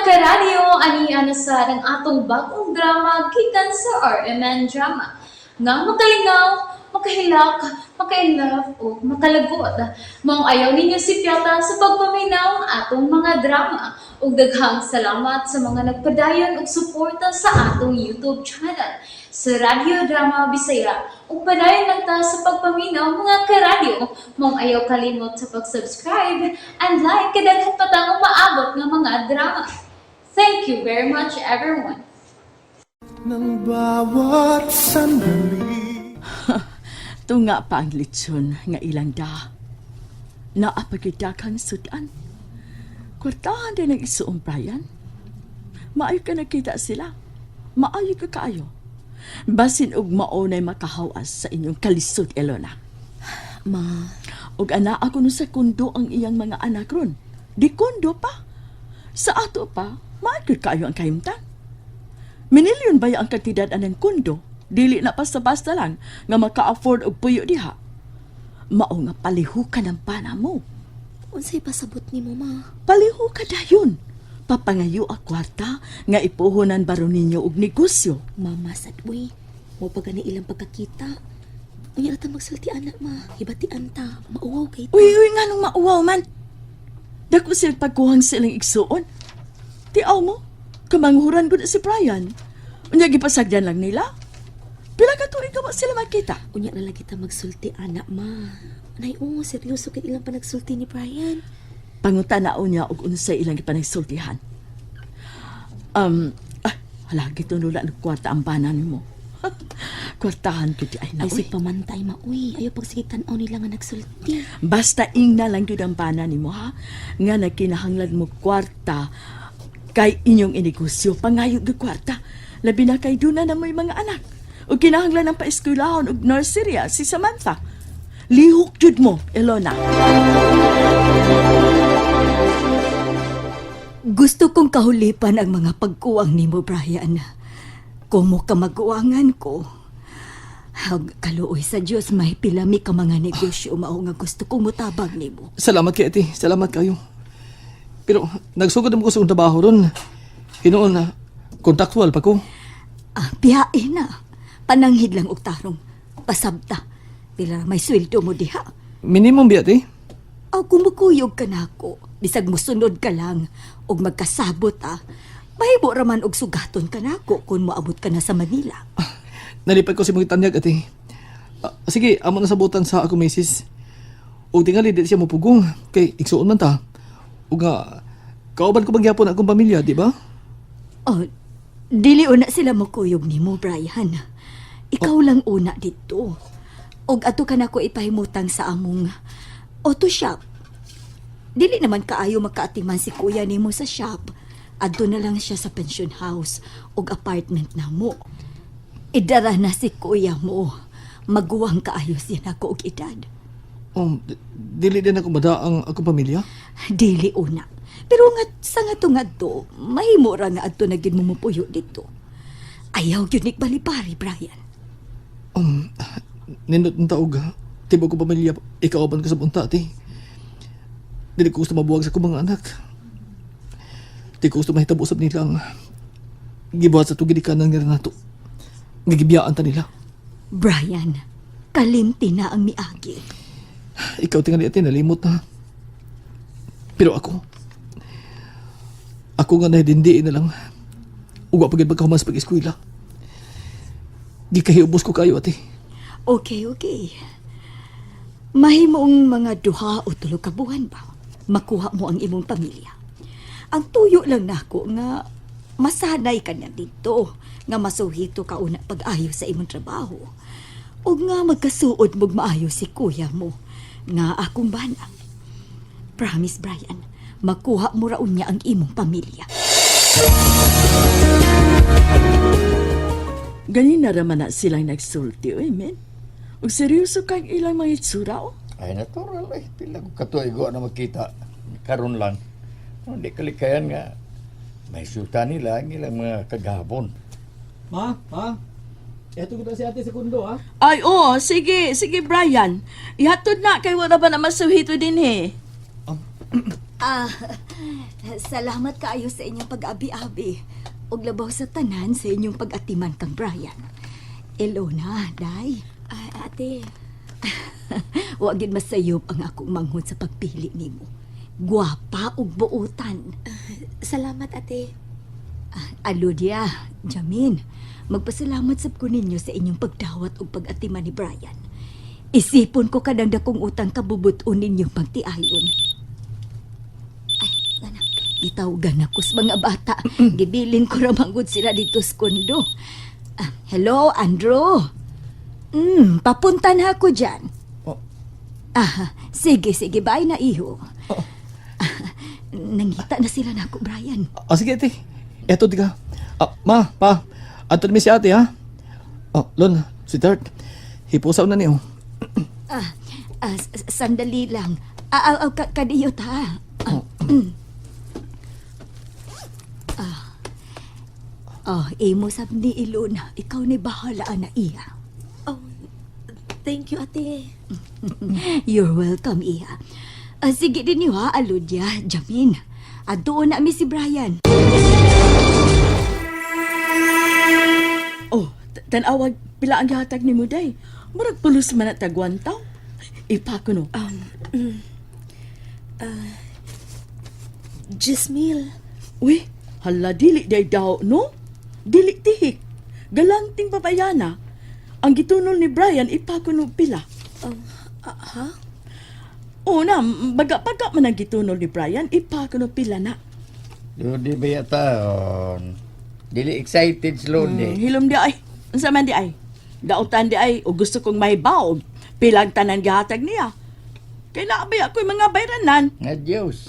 karadyo, aniya sa ng atong bagong drama gikan sa RMN Drama. Nga makalingaw, makahilak, makainlove, o makalagot. Maong ayaw ninyo si Piata sa pagpaminaw ang atong mga drama. Ug daghang salamat sa mga nagpadayon ug suporta sa atong YouTube channel sa Radio Drama Bisaya. Ug padayon lang ta sa pagpaminaw mga karadyo. Maong ayaw kalimot sa pag-subscribe and like kadaghan pa tang maabot ng mga drama. Thank you very much everyone. Nang bawat sandali. Tunga pa ang litson nga ilang da. Naapagidakang sudan. Kwartahan din ang isuong Brian. Maayo ka nakita sila. Maayo ka kaayo. Basin og maunay makahawas sa inyong kalisod, Elona. Ma, Og ana ako no sa kundo ang iyang mga anak ron. Di kundo pa. Sa ato pa, maayo kaayo ang kahimtang. Minilyon ba ang kantidad anang kundo? Dili na basta-basta lang nga maka-afford og puyo diha. Mao nga paliho ka ng pana mo. unsay pasabot nimo, ma? Paliho ka dayon. Papangayo ang kwarta nga ipuhunan baro ninyo og negosyo. Mama, sadwi. Mo pa gani ilang pagkakita. Unya na ta magsulti anak, ma. Hibatian ta. Mauwaw kay ta. Uy, nga nung mauwaw man. Dako silang pagkuhang silang igsuon. Tiaw mo, kamanghuran ko na si Brian. Unya gipasagdan lang nila. Pila ka tuig ka ba sila makita? Unya na lang kita magsulti anak, ma. Nay, seryoso kay ilang panagsulti ni Brian. Pangutanao niya og unsay ilang ipanagsultihan. Halagi to nula ng kwarta ang banan mo. Kwartahan ko di ay na, Ay, si pamantay, ma. Uy, ayaw pagsigitan o nila nga nagsulti. Basta ing na lang yun ang banan mo, ha? Nga nagkinahanglan mo kwarta kay inyong inegosyo. Pangayog ng kwarta. Labi na kay Duna na may mga anak. O kinahanglan ng paeskulahon og nursery si Samantha. Lihok jud mo, Elona. Gusto kong kahulipan ang mga pagkuwang nimo, Brian. Kumo ka maguwangan ko. Hag kaluoy sa Diyos, may pilami ka mga negosyo mao nga gusto kong mutabag nimo. Salamat kay ate, salamat kayo. Pero nagsugod mo ko sa trabaho ron. Hinoon na, kontraktual pa ko. Pihain na. Pananghid lang og tarong. Pasabta. Pila may sweldo mo diha. Minimum bi ate? Aw kumukuyog ka na ako. Bisag musunod ka lang. Og magkasabot mahimo raman og sugaton ka na ako kung moabot ka na sa Manila. Nalipad ko si mga tanyag ate. Sige, amo na sabutan sa ako misis. O tingali di siya mupugong. Kay igsuon man ta. O nga, kauban ko pagyapon akong pamilya, di ba? Oh, dili una sila mukuyog nimo, Brian. Ikaw lang una dito. Og ato ka na ko ipahimutang sa among auto shop. Dili naman kaayo makaatiman si kuya nimo sa shop. Adto na lang siya sa pension house og apartment na mo. Idara na si kuya mo. Maguwang kaayo siya na ko og edad. Dili din ako madaang akong pamilya? Dili una. Pero sa nga to, mahimo ra nga adto na gid mo mupuyo dito. Ayaw yun balibari, Brian. Nindot ng taog ha. Tibog ko pamilya, ikauban ko sa bunta, ate. Dili ko gusto mabuwag sa kumang anak. Di ko gusto mahitabusap nilang gibuhat sa tugidikanan nga nato. Nagibiyaan ta nila. Brian, kalimti na ang miagi. Ikaw tingali ate, nalimot na. Pero ako nga nahidindiin na lang. Uwa pagid magkahumas pag-eskwela. Di kahiubos ko kayo, ate. Okay. Mahimong mga duha o tulo ka buwan ba? Makuha mo ang imong pamilya. Ang tuyo lang nako nga masanay ka na dito nga masuhito ka una pag-ayo sa imong trabaho. O nga magkasuod mog maayo si kuya mo nga akong bana. Promise, Brian, makuha mo raon niya ang imong pamilya. Ganin na raman na silang nagsulti, men. Ug seryoso kang ilang mga itsura, oh. Ay, natural eh. Pila ko katuigo na makita. Karon lang. Hindi kalikayan nga. May sulta nila ang ilang mga kagabon. Ma? Eto ko si ate sekundo, ha? Ay, sige, Brian. Ihatod na kay wala ba na masuhito din, he. Ah, salamat kaayo sa inyong pag-abi-abi. Ug labaw sa tanan sa inyong pag-atiman kang Brian. Elona, day. Ate, Wa gid masayop ang akong manghod sa pagpili nimo. Gwapa ug buutan. salamat ate. Aludia, Jamin, magpasalamat sab ko ninyo sa inyong pagdawat ug pag-atiman ni Brian. Isipon ko kadang dakong utang kabubuton ninyong pagtiayon. Ay, anak, gitawagan ako sa mga bata. Gibilin ko ra manggod sila dito sa kondo. Hello, Andrew. Papunta na ako dyan. Oh. Sige, bye na iho. Nangita na sila na ako, Brian. Sige, ate. Eto, di ka. Ma, pa. Ato namin si ate, ha? Lon, sweetheart. Hipusaw na niyo. Sandali lang. Kadiyot ha. Imo sab ni Ilona, ikaw ni bahala na iya. Oh, thank you ate. You're welcome, iya. Sige din niyo ha, Aludia, Jamin. Doon na mi si Brian. Oh, tanawag pila ang gihatag ni mo day. Murag pulos man at tagwantaw. Ipa ko no. Jismil. Uy, hala dili day daw, no? Dili tihik. Galanting babayana. Ang gitunol ni Brian, ipa ko no pila. Ha? Oo na, baga-baga man ang gitunol ni Brian, ipa ko no pila na. Di ba yata, dili excited slow ni. Hilom di ay. Unsa man di ay? Dautan di ay, o gusto kong may baog. Pilang tanan gihatag niya. Kay naabay ako'y mga bayranan. Nga Diyos.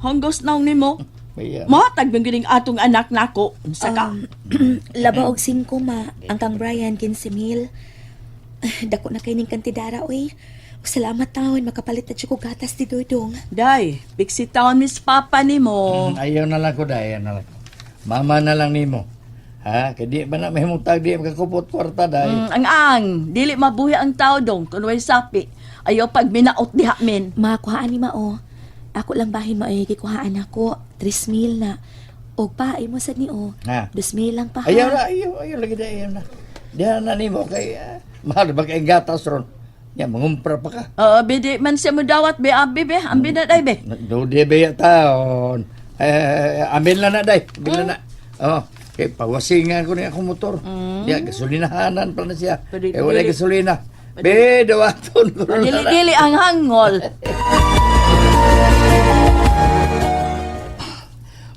Hanggos naong ni mo. Baya. Matag bang gining atong anak nako. Unsa ka? Laba og 5 ma, ang kang Brian 15,000. Dako na kay ning kantidara oy. Salamat taon makapalit na ko gatas di Dodong. Day, biksi taon Miss Papa ni mo. Ayaw na lang ko dahil na lang. Mama na lang nimo. Ha? Kaya di ba na may mutag di makakupot kwarta dahil. Ang dili mabuhi ang tao dong kunway sapi. Ayaw pag minaot diha min. Makakuhaan ni Mao. Ako lang bahin mo ay kikuhaan ako. 3,000 na. O pa, ay mo sa ni o. Ha? 2,000 lang pa ha. Ayaw lagi na, ayaw na. Diyan na nimo kay mahal ba kay gatas ron. Ya, mangumpra pa ka. Bidi man siya mo dawat be abi be. Ambi na day be. Do di ba taon. Ambil na day. Bila na. Kay pawasingan ko ni akong motor. Ya, gasolinahanan pa na siya. Pwede- Wala pwede- gasolina. Be, dawaton ko ron. Dili-dili ang hangol.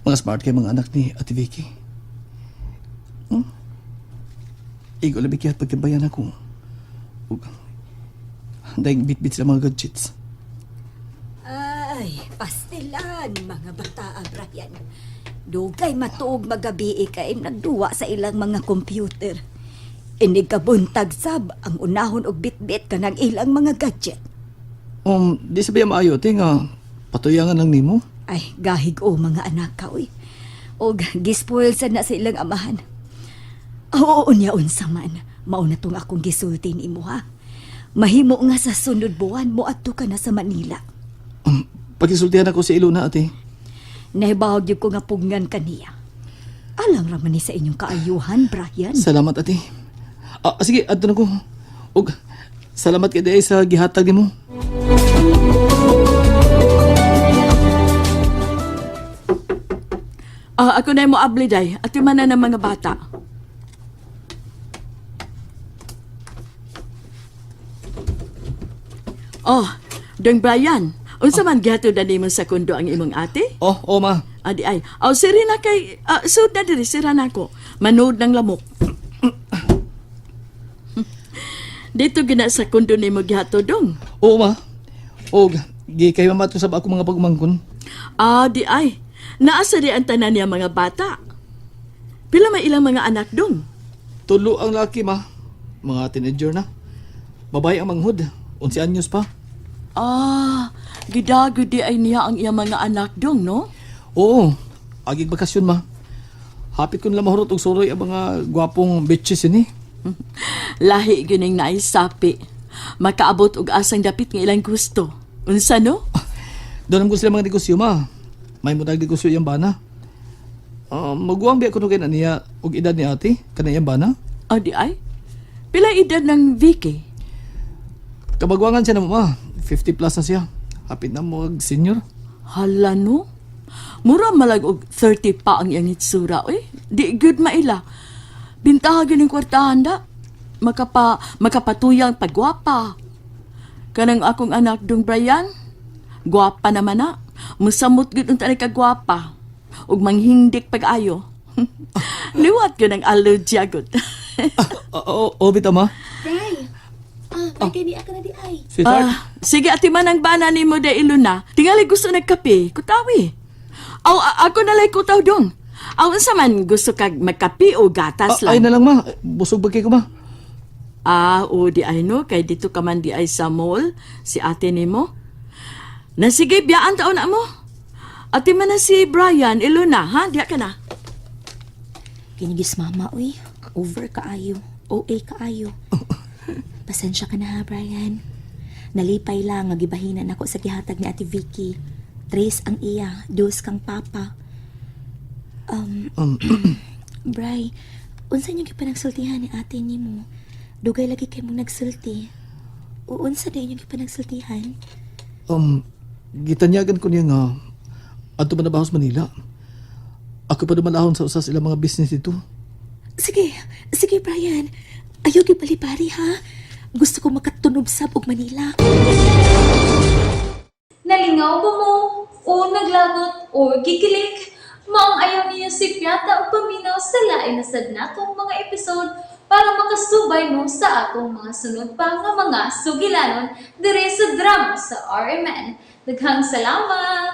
Mga smart kayo mga anak ni Ate Vicky. Igo labi kaya pagkabayan ako. Dahil bit-bit sila mga gadgets. Ay, pastilan, mga bata, Brian. Dugay matuog magabi kay nagduwa sa ilang mga computer. Inig kabuntag sab ang unahon og bit-bit kanang ilang mga gadget. Di sabihan maayo, nga patuyangan lang nimo. Ay, gahig o mga anak ka, uy. Og gispoil sa na sa ilang amahan. Oo, unya unsa man. Mauna tong akong gisulti nimo ha. Mahimo nga sa sunod buwan mo adto ka na sa Manila. Pagkisultihan ako si Ilona, ate. Nahibawag yun ko nga pugnan kaniya. Alang raman ni sa inyong kaayuhan, Brian. Salamat, ate. Sige, adto na ko. Og, salamat kay Day sa gihatag nimo. Ako na mo abli day. At yung mana ng mga bata. Dong Brian. Unsa man gihatod na nimo sa kundo ang imong ate? Ma. Adi ay. Siri na kay... Sud na diri, sira na ko. Manood ng lamok. Dito gina sa kundo nimo gihatod dong. Ma. Og, kayo mamato sa ako mga pagmangkon. Di ay. Naasa di ang tanan niya mga bata. Pila may ilang mga anak dong. Tulo ang laki, ma. Mga teenager na. Babae ang manghod. 11 anyos pa. Gidagod di ay niya ang iyang mga anak dong, no? Oo. Agig bakasyon, ma. Hapit ko nila mahurot og suroy ang mga gwapong bitches ini. Lahi gining naisapi. Makaabot og asang dapit nga ilang gusto. Unsa no? Doon ko sila mga negosyo ma. May mutag negosyo yung bana. Maguwang biya ko kay na niya og edad ni ate, kanang yung bana. O di ay? Pila edad ng Vicky? Kabagwangan siya na ma. 50 plus na siya. Hapit na mo senior. Hala no? Mura malag og 30 pa ang iyang hitsura, oy. Di good maila. Bintahan yung kwartahan da. Makapatuyang pagwapa. Kanang akong anak dong Brian, gwapa naman na. Musamot gud unta ni kagwapa. Ug manghindik pag-ayo. Liwat yun ang allergy agad. Bita ma. Bray, bagay ni ako na di ay. Sweetheart. Sige, ati man ang bana ni mo de Iluna. Tingali gusto nagkape. Kutawi. Ako nalay kutaw dong. Unsa man gusto kag magkape o gatas Ay lang. na lang ma. Busog bagay ko ma. Di ay no. Kay dito ka man di ay sa mall. Si ate ni mo. Na sige, biyaan taon na mo. Ati man na si Brian, Iluna, ha? Diya ka na. Kinigis mama, uy. Over kaayo. OA kaayo. Pasensya ka na ha, Brian. Nalipay lang nga gibahinan ako sa gihatag ni Ate Vicky. 3 ang iya, 2 kang papa. Bray, unsa niyo gipanagsultihan ni ate nimo? Dugay lagi kay mong nagsulti. Unsa day niyo gipanagsultihan? Gitanyagan ko niya nga ato man na bahos Manila. Ako pa naman ahon sa usas ilang mga business dito. Sige Brian. Ayaw gipalipari ha. Gusto ko makatunob sa og Manila. Nalingaw ba mo? O naglagot? O gikilik? Maong ayaw niya si Piata o paminaw sa lain na sad natong mga episode para makasubay mo sa atong mga sunod pa nga mga sugilanon dire sa drama sa RMN. Daghang salamat!